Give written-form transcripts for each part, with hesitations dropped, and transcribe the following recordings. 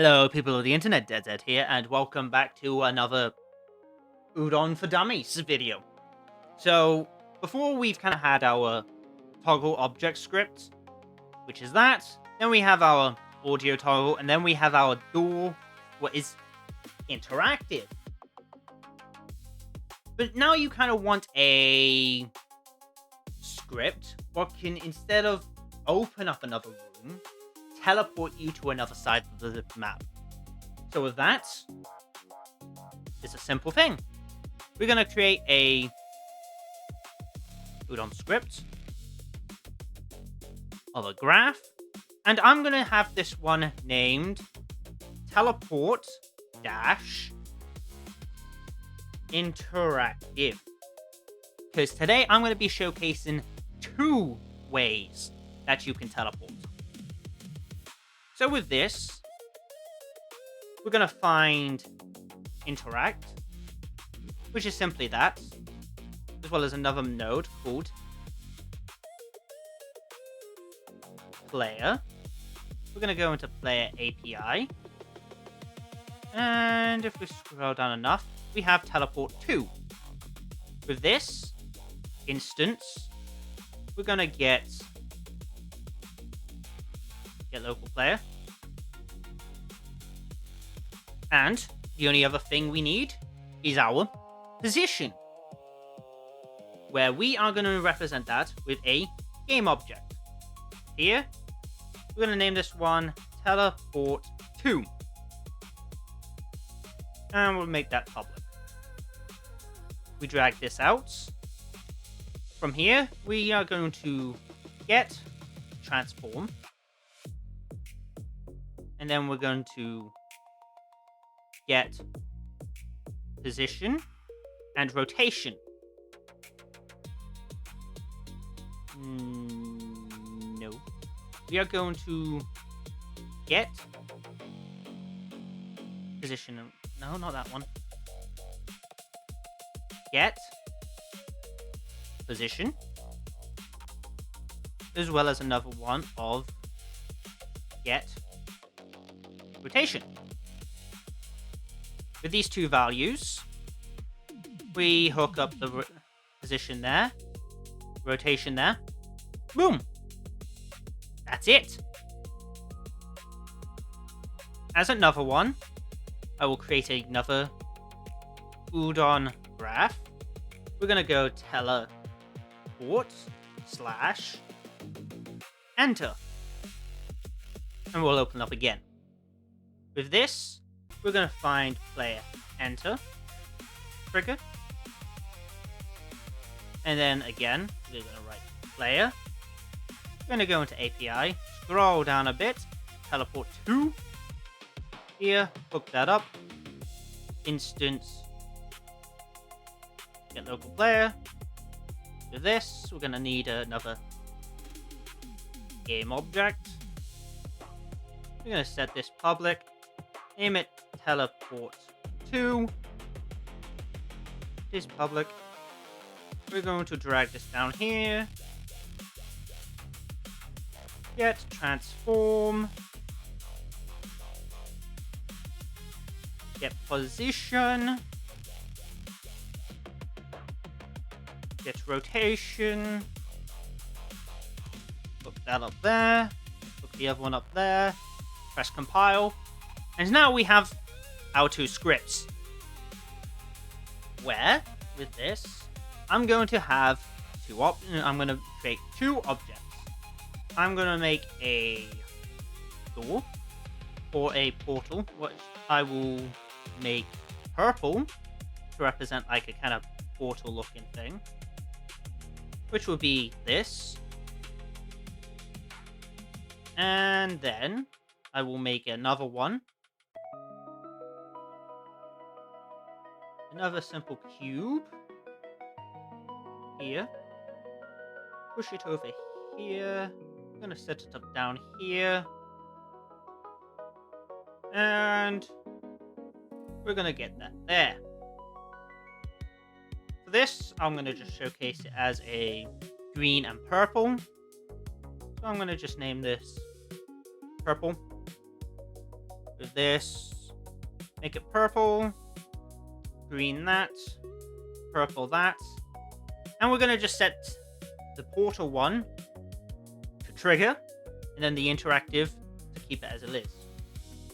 Hello, people of the internet, DedZed here, and welcome back to another Udon for Dummies video. So, before we've kind of had our toggle object script, which is that, then we have our audio toggle, and then we have our door, what is interactive. But now you kind of want a script what can, instead of open up another room, teleport you to another side of the map. So with that, it's a simple thing. We're going to create a Udon script of a graph, and I'm going to have this one named teleport-interactive. Because today I'm going to be showcasing two ways that you can teleport. So with this, we're going to find interact, which is simply that, as well as another node called player. We're going to go into player API. And if we scroll down enough, we have TeleportTo. With this instance, we're going to get local player. And the only other thing we need is our position, where we are going to represent that with a GameObject. Here, we're going to name this one TeleportTo. And we'll make that public. We drag this out. From here, we are going to get transform. And then we're going to get position and rotation. No. We are going to get position. No, not that one. Get position. As well as another one of get rotation. With these two values, we hook up the position there, rotation there. Boom! That's it. As another one, I will create another Udon Graph. We're going to go teleport/enter. And we'll open up again. With this, we're going to find player enter trigger. And then again, we're going to write player. We're going to go into API, scroll down a bit, teleport to here, hook that up, instance, get local player. With this, we're going to need another GameObject. We're going to set this public, name it teleport2. This public. We're going to drag this down here. Get transform. Get position. Get rotation. Hook that up there. Hook the other one up there. Press compile. And now we have our two scripts. Where, with this, I'm going to have I'm going to create two objects. I'm going to make a door or a portal, which I will make purple to represent like a kind of portal looking thing, which will be this. And then I will make another one. Another simple cube. Here. Push it over here. I'm going to set it up down here. And we're going to get that there. For this, I'm going to just showcase it as a green and purple. So I'm going to just name this purple. with this, make it purple, green that, purple that, and we're going to just set the portal one to trigger, and then the interactive to keep it as it is.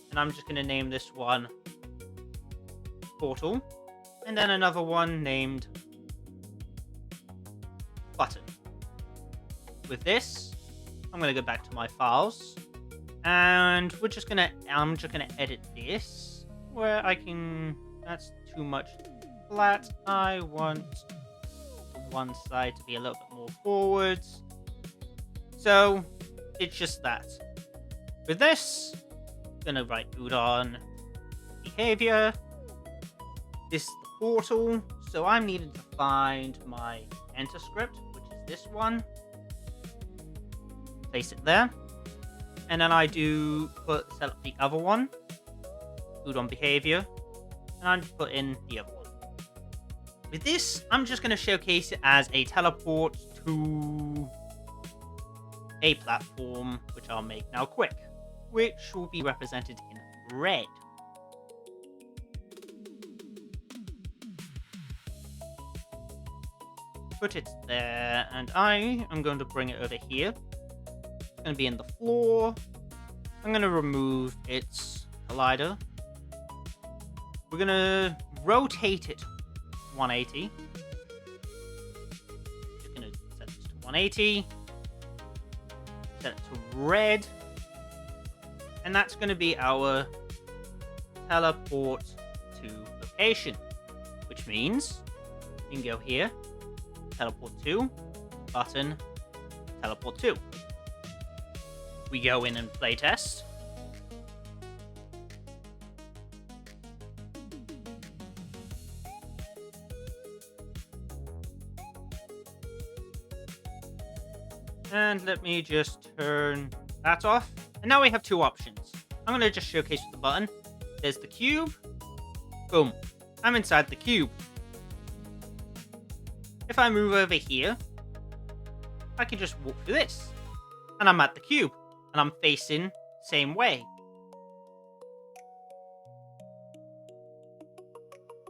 And I'm just going to name this one portal, and then another one named button. With this, I'm going to go back to my files, and I'm just going to edit this where I can, that's too much flat. I want one side to be a little bit more forwards. So it's just that. With this, I'm going to write Udon Behaviour. This is the portal, so I'm needing to find my enter script, which is this one. Place it there. And then I do set up the other one, Udon Behaviour, and I put in the other one. With this, I'm just going to showcase it as a teleport to a platform, which I'll make now quick, which will be represented in red. Put it there, and I am going to bring it over here. It's going to be in the floor. I'm going to remove its collider. We're going to rotate it 180. Just going to set this to 180. Set it to red. And that's going to be our teleport to location. Which means you can go here, teleport to, button, teleport to. We go in and playtest. And let me just turn that off. And now we have two options. I'm going to just showcase with the button. There's the cube. Boom. I'm inside the cube. If I move over here, I can just walk through this. And I'm at the cube. And I'm facing same way.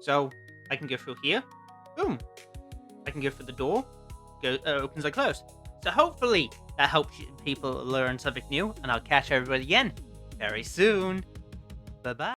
So I can go through here. Boom. I can go through the door. Opens and close. So hopefully that helps people learn something new. And I'll catch everybody again very soon. Bye-bye.